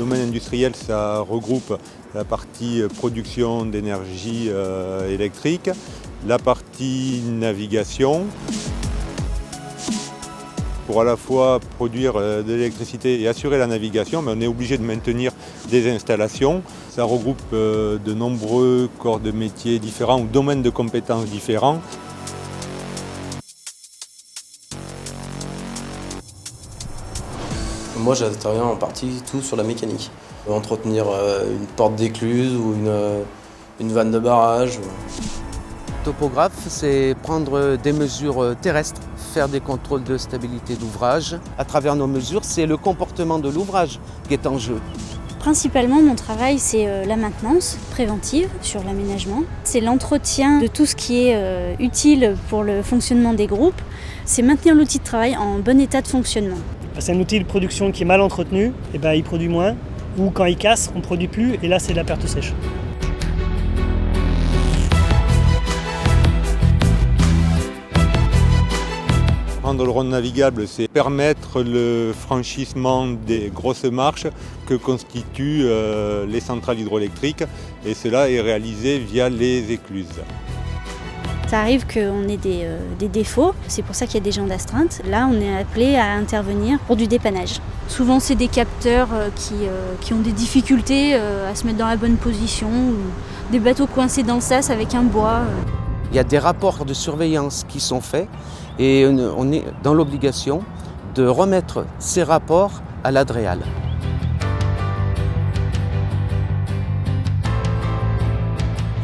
domaine industriel, ça regroupe la partie production d'énergie électrique, la partie navigation, pour à la fois produire de l'électricité et assurer la navigation, mais on est obligé de maintenir des installations. Ça regroupe de nombreux corps de métiers différents ou domaines de compétences différents. Moi, j'interviens en partie tout sur la mécanique. Entretenir une porte d'écluse ou une vanne de barrage. Topographe, c'est prendre des mesures terrestres, faire des contrôles de stabilité d'ouvrage. À travers nos mesures, c'est le comportement de l'ouvrage qui est en jeu. Principalement, mon travail, c'est la maintenance préventive sur l'aménagement. C'est l'entretien de tout ce qui est utile pour le fonctionnement des groupes. C'est maintenir l'outil de travail en bon état de fonctionnement. C'est un outil de production qui est mal entretenu, et il produit moins. Ou quand il casse, on ne produit plus, et là, c'est de la perte sèche. Rendre le rond navigable, c'est permettre le franchissement des grosses marches que constituent les centrales hydroélectriques, et cela est réalisé via les écluses. Ça arrive qu'on ait des défauts, c'est pour ça qu'il y a des gens d'astreinte. Là, on est appelé à intervenir pour du dépannage. Souvent, c'est des capteurs qui ont des difficultés à se mettre dans la bonne position, ou des bateaux coincés dans le sas avec un bois. Il y a des rapports de surveillance qui sont faits et on est dans l'obligation de remettre ces rapports à l'ADREAL.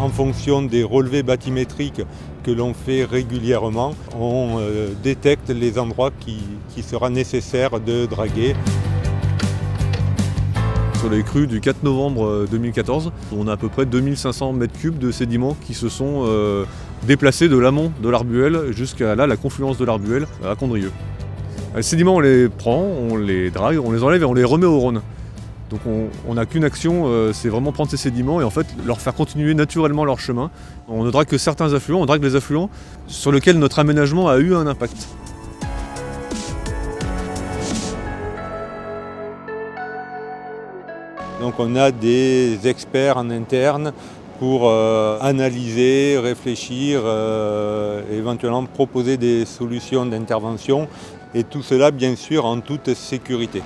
En fonction des relevés bathymétriques que l'on fait régulièrement, on détecte les endroits qui sera nécessaire de draguer. Sur les crues du 4 novembre 2014, on a à peu près 2500 m3 de sédiments qui se sont déplacés de l'amont de l'Arbuel jusqu'à là, la confluence de l'Arbuel à Condrieu. Les sédiments, on les prend, on les drague, on les enlève et on les remet au Rhône. Donc on n'a qu'une action, c'est vraiment prendre ces sédiments et en fait leur faire continuer naturellement leur chemin. On ne drague que certains affluents, on drague les affluents sur lesquels notre aménagement a eu un impact. Donc on a des experts en interne pour analyser, réfléchir, éventuellement proposer des solutions d'intervention, et tout cela bien sûr en toute sécurité.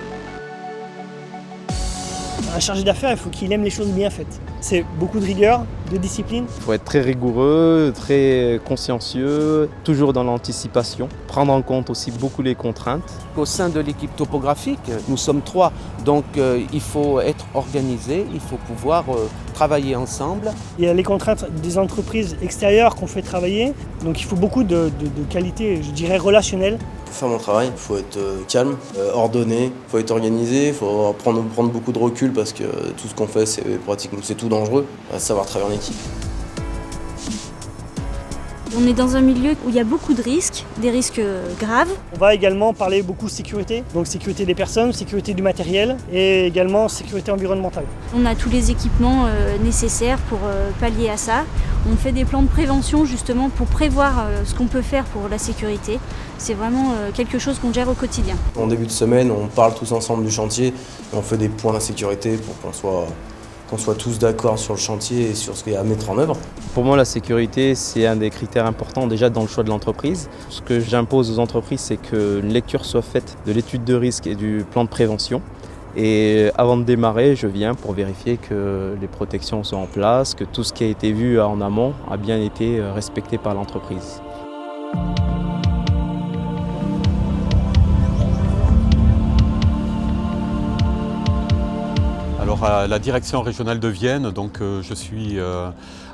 Un chargé d'affaires, il faut qu'il aime les choses bien faites. C'est beaucoup de rigueur, de discipline. Il faut être très rigoureux, très consciencieux, toujours dans l'anticipation, prendre en compte aussi beaucoup les contraintes. Au sein de l'équipe topographique, nous sommes 3, donc il faut être organisé, il faut pouvoir travailler ensemble. Il y a les contraintes des entreprises extérieures qu'on fait travailler, donc il faut beaucoup de qualités, je dirais, relationnelles. Pour faire mon travail, il faut être calme, ordonné, il faut être organisé, il faut prendre beaucoup de recul parce que tout ce qu'on fait, c'est tout dangereux, savoir travailler en équipe. On est dans un milieu où il y a beaucoup de risques, des risques graves. On va également parler beaucoup de sécurité, donc sécurité des personnes, sécurité du matériel et également sécurité environnementale. On a tous les équipements nécessaires pour pallier à ça. On fait des plans de prévention justement pour prévoir ce qu'on peut faire pour la sécurité. C'est vraiment quelque chose qu'on gère au quotidien. En début de semaine, on parle tous ensemble du chantier et on fait des points de sécurité pour qu'on soit tous d'accord sur le chantier et sur ce qu'il y a à mettre en œuvre. Pour moi, la sécurité, c'est un des critères importants déjà dans le choix de l'entreprise. Ce que j'impose aux entreprises, c'est qu'une lecture soit faite de l'étude de risque et du plan de prévention. Et avant de démarrer, je viens pour vérifier que les protections sont en place, que tout ce qui a été vu en amont a bien été respecté par l'entreprise. Alors à la direction régionale de Vienne, donc, je suis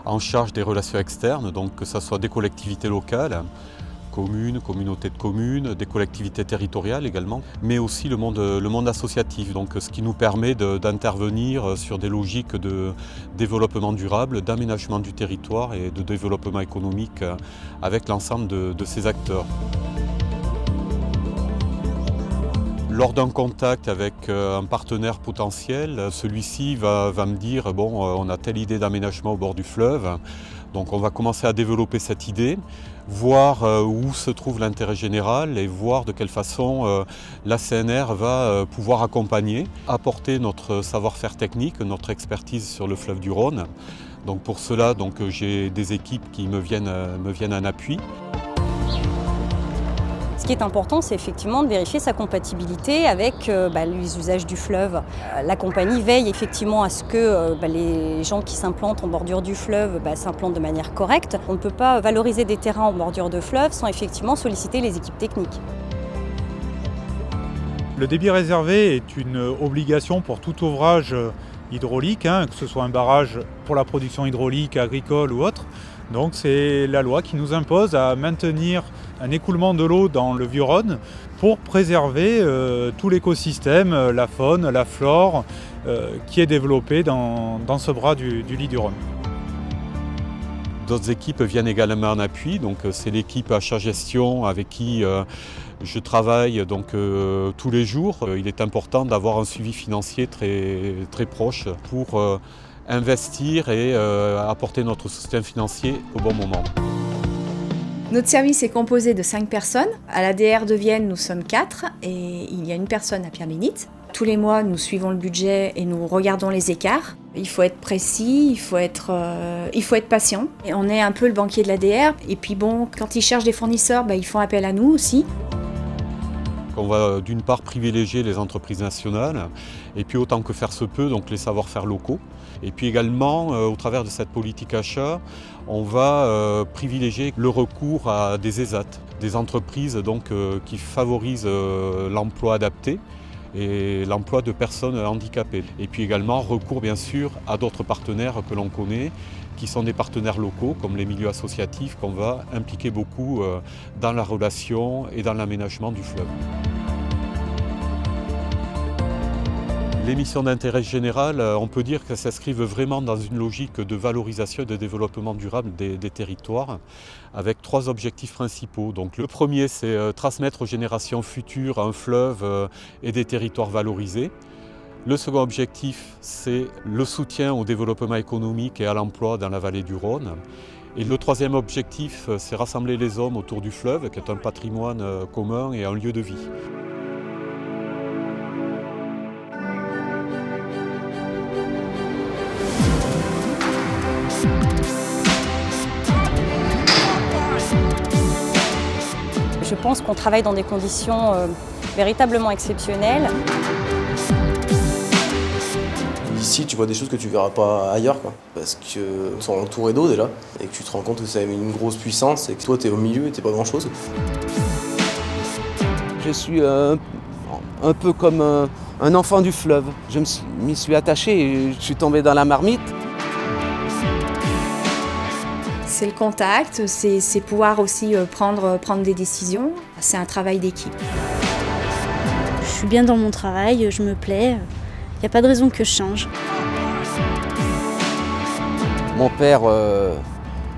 en charge des relations externes, donc que ce soit des collectivités locales, communes, communautés de communes, des collectivités territoriales également, mais aussi le monde associatif, donc ce qui nous permet d'intervenir sur des logiques de développement durable, d'aménagement du territoire et de développement économique avec l'ensemble de ces acteurs. Lors d'un contact avec un partenaire potentiel, celui-ci va me dire bon, on a telle idée d'aménagement au bord du fleuve, Donc on va commencer à développer cette idée, voir où se trouve l'intérêt général et voir de quelle façon la CNR va pouvoir accompagner, apporter notre savoir-faire technique, notre expertise sur le fleuve du Rhône. Donc pour cela, j'ai des équipes qui me viennent en appui. Ce qui est important, c'est effectivement de vérifier sa compatibilité avec les usages du fleuve. La compagnie veille effectivement à ce que les gens qui s'implantent en bordure du fleuve s'implantent de manière correcte. On ne peut pas valoriser des terrains en bordure de fleuve sans effectivement solliciter les équipes techniques. Le débit réservé est une obligation pour tout ouvrage hydraulique, que ce soit un barrage pour la production hydraulique, agricole ou autre. Donc c'est la loi qui nous impose à maintenir un écoulement de l'eau dans le Vieux-Rhône pour préserver tout l'écosystème, la faune, la flore qui est développé dans ce bras du lit du Rhône. D'autres équipes viennent également en appui, donc c'est l'équipe achat-gestion avec qui je travaille tous les jours. Il est important d'avoir un suivi financier très proche pour investir et apporter notre soutien financier au bon moment. Notre service est composé de 5 personnes. À l'ADR de Vienne, nous sommes 4 et il y a une personne à Pierre-Bénite. Tous les mois, nous suivons le budget et nous regardons les écarts. Il faut être précis, il faut être patient. Et on est un peu le banquier de l'ADR. Et puis quand ils cherchent des fournisseurs, ils font appel à nous aussi. On va d'une part privilégier les entreprises nationales et puis autant que faire se peut, les savoir-faire locaux. Et puis également, au travers de cette politique achat, on va privilégier le recours à des ESAT, des entreprises qui favorisent l'emploi adapté et l'emploi de personnes handicapées. Et puis également recours bien sûr à d'autres partenaires que l'on connaît, qui sont des partenaires locaux comme les milieux associatifs qu'on va impliquer beaucoup dans la relation et dans l'aménagement du fleuve. Les missions d'intérêt général, on peut dire qu'elles s'inscrivent vraiment dans une logique de valorisation et de développement durable des territoires avec 3 objectifs principaux. Donc, le premier, c'est transmettre aux générations futures un fleuve et des territoires valorisés. Le second objectif, c'est le soutien au développement économique et à l'emploi dans la vallée du Rhône. Et le troisième objectif, c'est rassembler les hommes autour du fleuve, qui est un patrimoine commun et un lieu de vie. Je pense qu'on travaille dans des conditions véritablement exceptionnelles. Ici, tu vois des choses que tu verras pas ailleurs, parce que ils sont entourés d'eau déjà, et que tu te rends compte que ça a une grosse puissance, et que toi, tu es au milieu et tu n'es pas grand-chose. Je suis un peu comme un enfant du fleuve. Je m'y suis attaché et je suis tombé dans la marmite. C'est le contact, c'est pouvoir aussi prendre des décisions. C'est un travail d'équipe. Je suis bien dans mon travail, je me plais. Il n'y a pas de raison que je change. Mon père,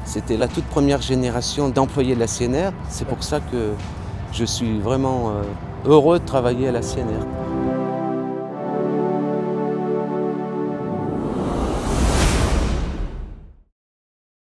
c'était la toute première génération d'employés de la CNR. C'est pour ça que je suis vraiment heureux de travailler à la CNR.